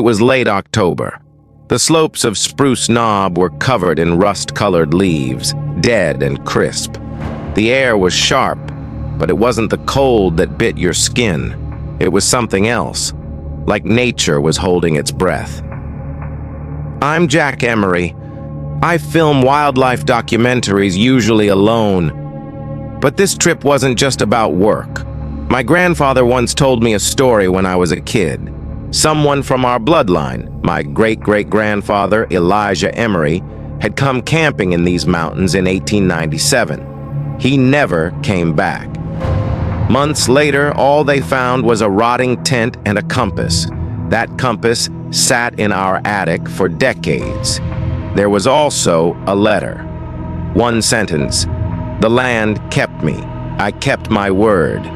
was late October. The slopes of Spruce Knob were covered in rust-colored leaves, dead and crisp. The air was sharp, but it wasn't the cold that bit your skin. It was something else, like nature was holding its breath. I'm Jack Emory. I film wildlife documentaries usually alone. But this trip wasn't just about work. My grandfather once told me a story when I was a kid. Someone from our bloodline, my great-great-grandfather Elijah Emory, had come camping in these mountains in 1897. He never came back. Months later, all they found was a rotting tent and a compass. That compass sat in our attic for decades. There was also a letter. One sentence: "The land kept me. I kept my word."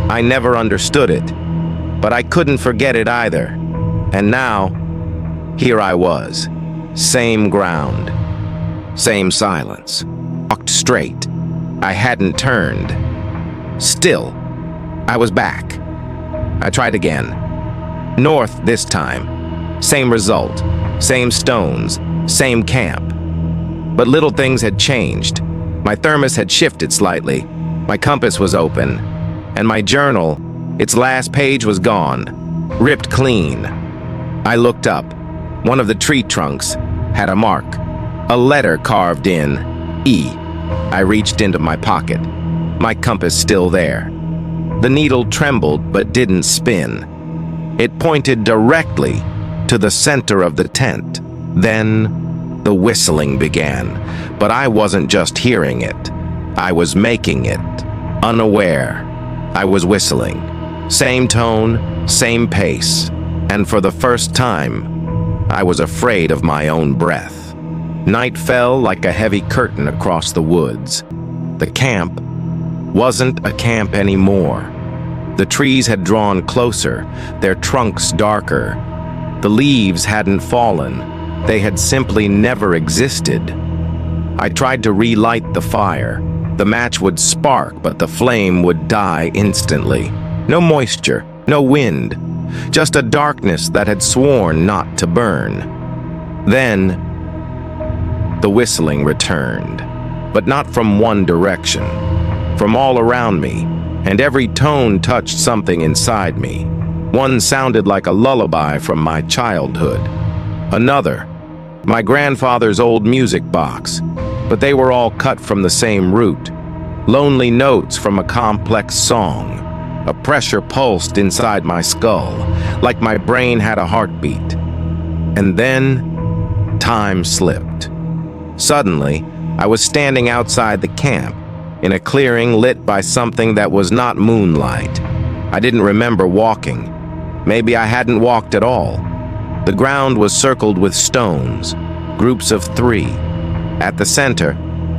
I never understood it, but I couldn't forget it either. And now, here I was. Same ground. Same silence. Walked straight. I hadn't turned. Still, I was back. I tried again. North this time. Same result. Same stones. Same camp. But little things had changed. My thermos had shifted slightly. My compass was open. And my journal, its last page was gone. Ripped clean. I looked up. One of the tree trunks had a mark. A letter carved in E. I reached into my pocket. My compass still there. The needle trembled but didn't spin. It pointed directly to the center of the tent. Then the whistling began, but I wasn't just hearing it. I was making it, unaware. I was whistling. Same tone, same pace, and for the first time, I was afraid of my own breath. Night fell like a heavy curtain across the woods. The camp wasn't a camp anymore. The trees had drawn closer, their trunks darker. The leaves hadn't fallen. They had simply never existed. I tried to relight the fire. The match would spark, but the flame would die instantly. No moisture, no wind, just a darkness that had sworn not to burn. Then, the whistling returned, but not from one direction, from all around me, and every tone touched something inside me. One sounded like a lullaby from my childhood. Another, my grandfather's old music box, but they were all cut from the same root. Lonely notes from a complex song. A pressure pulsed inside my skull, like my brain had a heartbeat. And then, time slipped. Suddenly, I was standing outside the camp, in a clearing lit by something that was not moonlight. I didn't remember walking. Maybe I hadn't walked at all. The ground was circled with stones, groups of 3. At the center,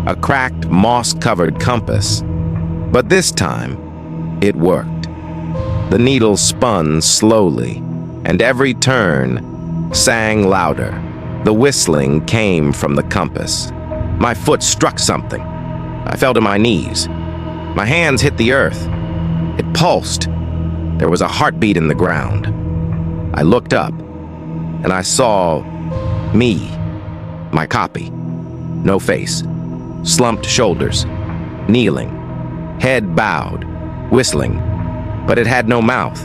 a cracked, moss-covered compass. But this time, it worked. The needle spun slowly, and every turn sang louder. The whistling came from the compass. My foot struck something. I fell to my knees. My hands hit the earth. It pulsed. There was a heartbeat in the ground. I looked up, and I saw me, my copy. No face, slumped shoulders, kneeling, head bowed, whistling, but it had no mouth.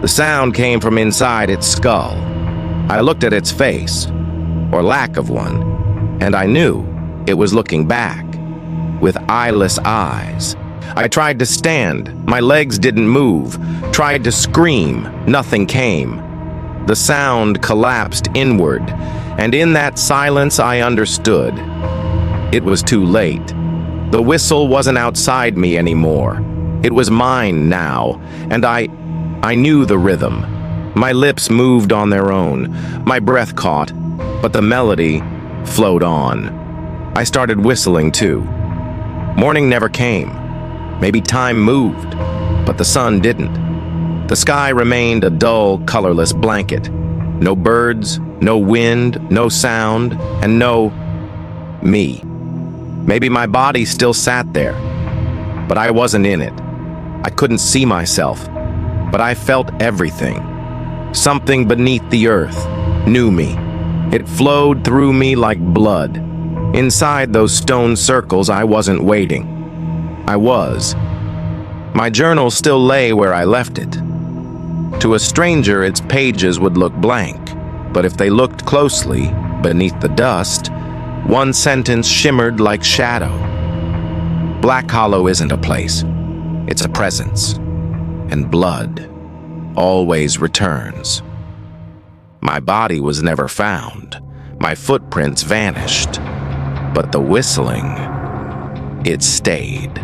The sound came from inside its skull. I looked at its face, or lack of one, and I knew it was looking back, with eyeless eyes. I tried to stand, my legs didn't move, tried to scream, nothing came. The sound collapsed inward, and in that silence I understood. It was too late. The whistle wasn't outside me anymore. It was mine now, and I knew the rhythm. My lips moved on their own. My breath caught, but the melody flowed on. I started whistling too. Morning never came. Maybe time moved, but the sun didn't. The sky remained a dull, colorless blanket. No birds, no wind, no sound, and no me. Maybe my body still sat there, but I wasn't in it. I couldn't see myself, but I felt everything. Something beneath the earth knew me. It flowed through me like blood. Inside those stone circles, I wasn't waiting. I was. My journal still lay where I left it. To a stranger, its pages would look blank, but if they looked closely, beneath the dust, one sentence shimmered like shadow. Black Hollow isn't a place. It's a presence. And blood always returns. My body was never found. My footprints vanished. But the whistling, it stayed.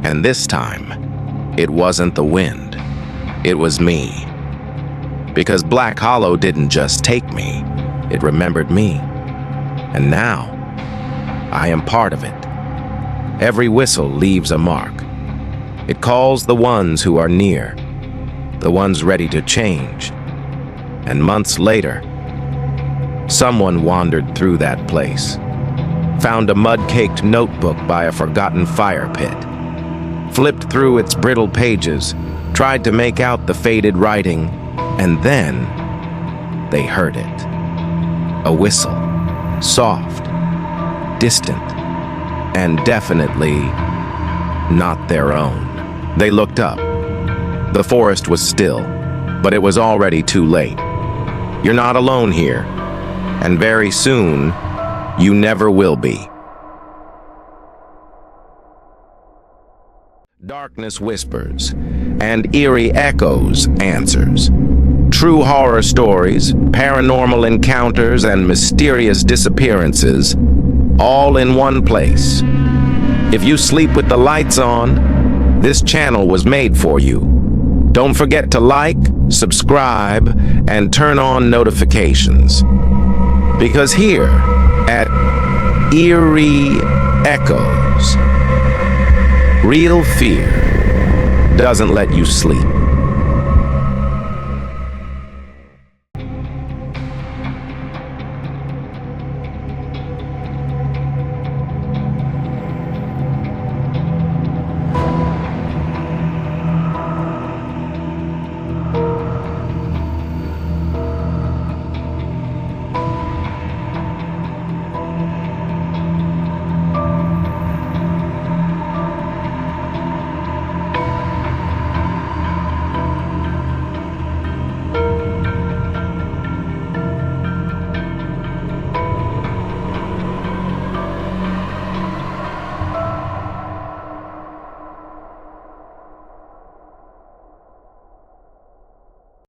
And this time, it wasn't the wind. It was me. Because Black Hollow didn't just take me, it remembered me. And now, I am part of it. Every whistle leaves a mark. It calls the ones who are near, the ones ready to change. And months later, someone wandered through that place, found a mud-caked notebook by a forgotten fire pit, flipped through its brittle pages, tried to make out the faded writing, and then they heard it. A whistle, soft, distant, and definitely not their own. They looked up. The forest was still, but it was already too late. You're not alone here, and very soon, you never will be. Darkness whispers, and eerie echoes answers. True horror stories, paranormal encounters, and mysterious disappearances, all in one place. If you sleep with the lights on, this channel was made for you. Don't forget to like, subscribe, and turn on notifications. Because here at Eerie Echoes, real fear doesn't let you sleep.